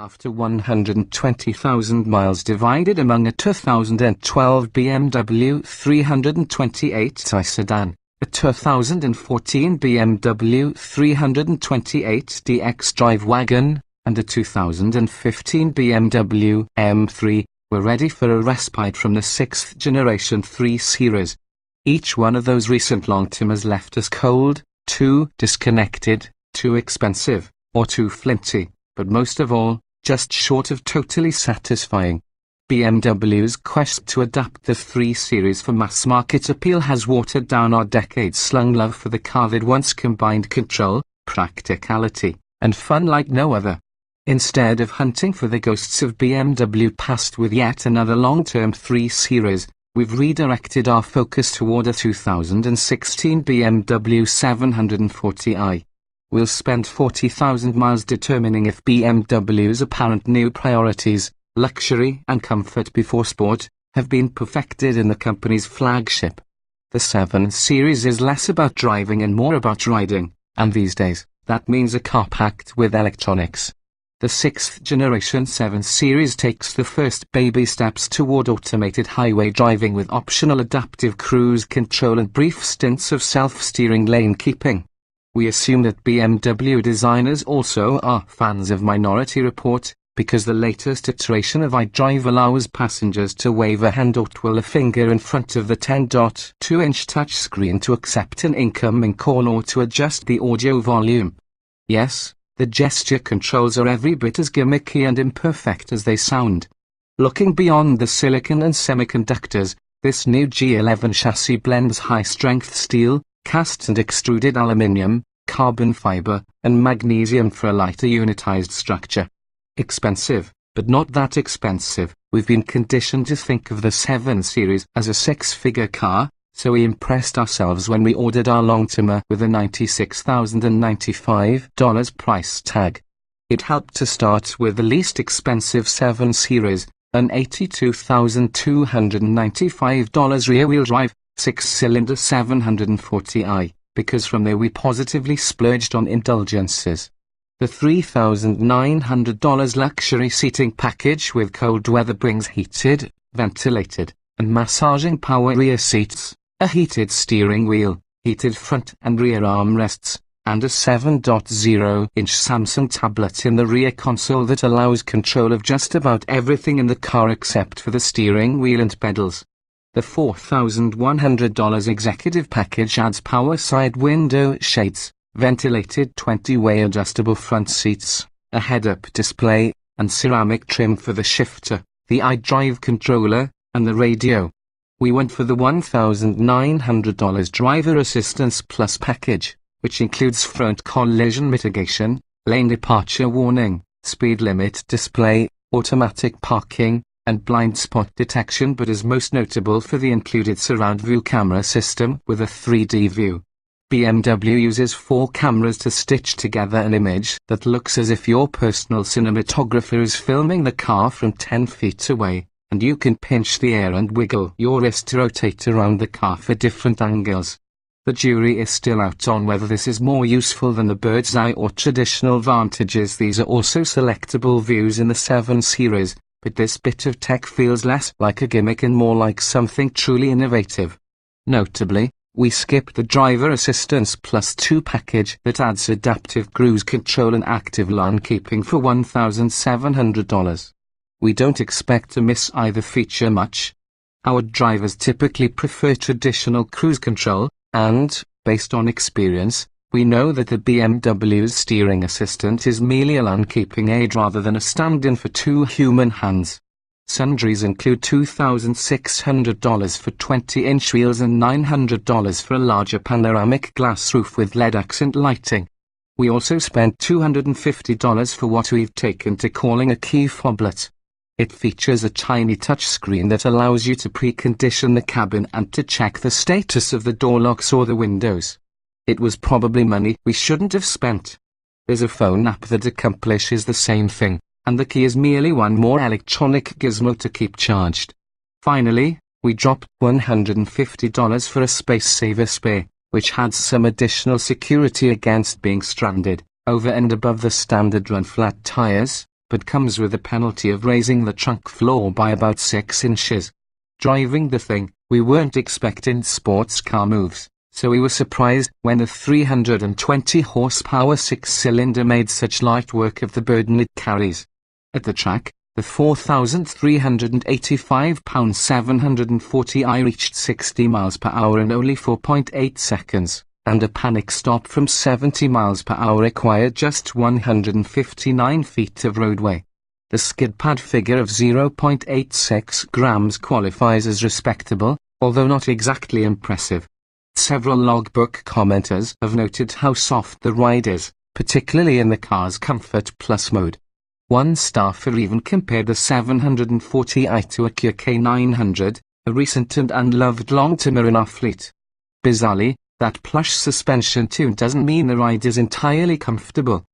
After 120,000 miles divided among a 2012 BMW 328i sedan, a 2014 BMW 328d xDrive wagon, and a 2015 BMW M3, we're ready for a respite from the 6th generation 3 Series. Each one of those recent long-timers left us cold, too disconnected, too expensive, or too flinty, but most of all, just short of totally satisfying. BMW's quest to adapt the 3 Series for mass-market appeal has watered down our decades-long love for the car that once combined control, practicality, and fun like no other. Instead of hunting for the ghosts of BMW past with yet another long-term 3 Series, we've redirected our focus toward a 2016 BMW 740i. We'll spend 40,000 miles determining if BMW's apparent new priorities, luxury and comfort before sport, have been perfected in the company's flagship. The 7 Series is less about driving and more about riding, and these days, that means a car packed with electronics. The 6th generation 7 Series takes the first baby steps toward automated highway driving with optional adaptive cruise control and brief stints of self-steering lane keeping. We assume that BMW designers also are fans of Minority Report, because the latest iteration of iDrive allows passengers to wave a hand or twirl a finger in front of the 10.2-inch touchscreen to accept an incoming call or to adjust the audio volume. Yes, the gesture controls are every bit as gimmicky and imperfect as they sound. Looking beyond the silicon and semiconductors, this new G11 chassis blends high-strength steel, cast and extruded aluminium, carbon fiber, and magnesium for a lighter unitized structure. Expensive, but not that expensive. We've been conditioned to think of the 7 Series as a 6-figure car, so we impressed ourselves when we ordered our long-timer with a $96,095 price tag. It helped to start with the least expensive 7 Series, an $82,295 rear-wheel drive, 6-cylinder 740i, because from there we positively splurged on indulgences. The $3,900 luxury seating package with cold weather brings heated, ventilated, and massaging power rear seats, a heated steering wheel, heated front and rear armrests, and a 7.0-inch Samsung tablet in the rear console that allows control of just about everything in the car except for the steering wheel and pedals. The $4,100 executive package adds power side window shades, ventilated 20-way adjustable front seats, a head-up display, and ceramic trim for the shifter, the iDrive controller, and the radio. We went for the $1,900 Driver Assistance Plus package, which includes front collision mitigation, lane departure warning, speed limit display, automatic parking, and blind spot detection, but is most notable for the included surround view camera system with a 3D view. BMW uses 4 cameras to stitch together an image that looks as if your personal cinematographer is filming the car from 10 feet away, and you can pinch the air and wiggle your wrist to rotate around the car for different angles. The jury is still out on whether this is more useful than the bird's eye or traditional vantages. These are also selectable views in the 7 Series, but this bit of tech feels less like a gimmick and more like something truly innovative. Notably, we skipped the Driver Assistance Plus 2 package that adds adaptive cruise control and active lane keeping for $1,700. We don't expect to miss either feature much. Our drivers typically prefer traditional cruise control, and, based on experience, we know that the BMW's steering assistant is merely a lane-keeping aid rather than a stand-in for 2 human hands. Sundries include $2,600 for 20-inch wheels and $900 for a larger panoramic glass roof with LED accent lighting. We also spent $250 for what we've taken to calling a key foblet. It features a tiny touchscreen that allows you to precondition the cabin and to check the status of the door locks or the windows. It was probably money we shouldn't have spent. There's a phone app that accomplishes the same thing, and the key is merely one more electronic gizmo to keep charged. Finally, we dropped $150 for a space-saver spare, which adds some additional security against being stranded, over and above the standard run-flat tires, but comes with the penalty of raising the trunk floor by about 6 inches. Driving the thing, we weren't expecting sports car moves, so we were surprised when the 320 horsepower 6-cylinder made such light work of the burden it carries. At the track, the 4,385 pound 740i reached 60 miles per hour in only 4.8 seconds, and a panic stop from 70 miles per hour required just 159 feet of roadway. The skid pad figure of 0.86 grams qualifies as respectable, although not exactly impressive. Several logbook commenters have noted how soft the ride is, particularly in the car's Comfort Plus mode. One staffer even compared the 740i to a Kia K900, a recent and unloved long-timer in our fleet. Bizarrely, that plush suspension tune doesn't mean the ride is entirely comfortable.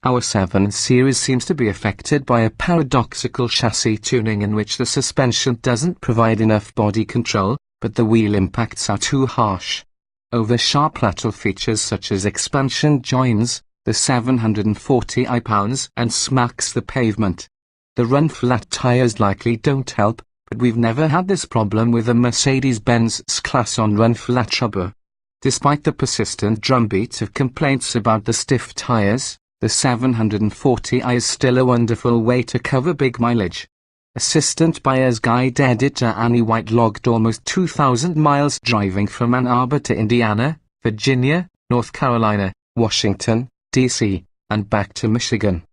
Our 7 Series seems to be affected by a paradoxical chassis tuning in which the suspension doesn't provide enough body control, but the wheel impacts are too harsh. Over sharp lateral features such as expansion joins, the 740i pounds and smacks the pavement. The run-flat tires likely don't help, but we've never had this problem with a Mercedes-Benz S-Class on run-flat rubber. Despite the persistent drumbeat of complaints about the stiff tires, the 740i is still a wonderful way to cover big mileage. Assistant Buyer's Guide editor Annie White logged almost 2,000 miles driving from Ann Arbor to Indiana, Virginia, North Carolina, Washington, D.C., and back to Michigan.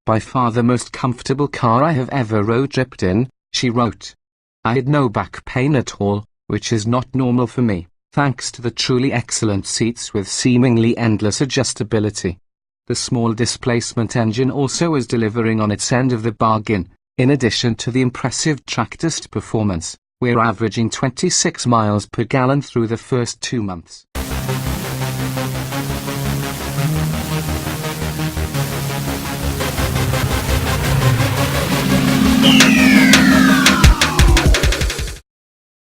By far the most comfortable car I have ever road tripped in, she wrote. I had no back pain at all, which is not normal for me, thanks to the truly excellent seats with seemingly endless adjustability. The small displacement engine also is delivering on its end of the bargain. In addition to the impressive track test performance, we're averaging 26 miles per gallon through the first 2 months.